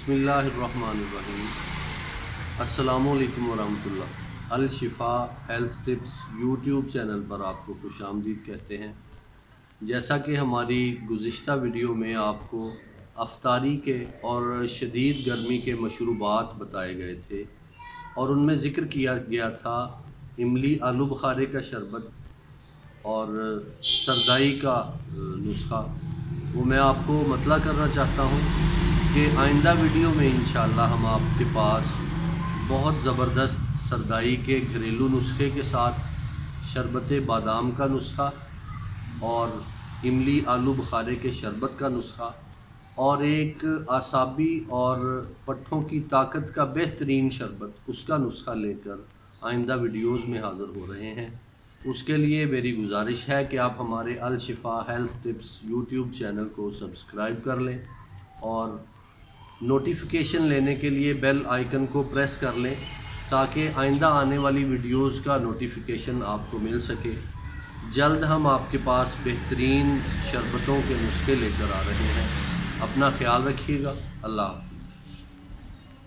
बिस्मिल्लाहिर्रहमानिर्रहीम। अस्सलामुअलैकुम वरहमतुल्लाह। अल शिफा health tips YouTube channel पर आपको खुशामदीद कहते हैं। जैसा कि हमारी गुज़िश्ता वीडियो में आपको अफ्तारी के और शदीद गर्मी के मशरूबात बताए गए थे और उनमें ज़िक्र किया गया था इमली आलू बुखारे का शरबत और सरदाई का नुस्खा, वो मैं आपको मतला करना चाहता हूँ कि आइंदा वीडियो में इंशाअल्लाह हम आपके पास बहुत ज़बरदस्त सरदाई के घरेलू नुस्खे के साथ शरबत बादाम का नुस्खा और इमली आलू बुखारे के शरबत का नुस्खा और एक आसाबी और पट्ठों की ताकत का बेहतरीन शरबत उसका नुस्खा लेकर आइंदा वीडियोज़ में हाज़िर हो रहे हैं। उसके लिए मेरी गुजारिश है कि आप हमारे अल शिफा हेल्थ टिप्स यूट्यूब चैनल को सब्सक्राइब कर लें और नोटिफिकेशन लेने के लिए बेल आइकन को प्रेस कर लें ताकि आइंदा आने वाली वीडियोस का नोटिफिकेशन आपको मिल सके। जल्द हम आपके पास बेहतरीन शरबतों के नुस्खे लेकर आ रहे हैं। अपना ख्याल रखिएगा। अल्लाह।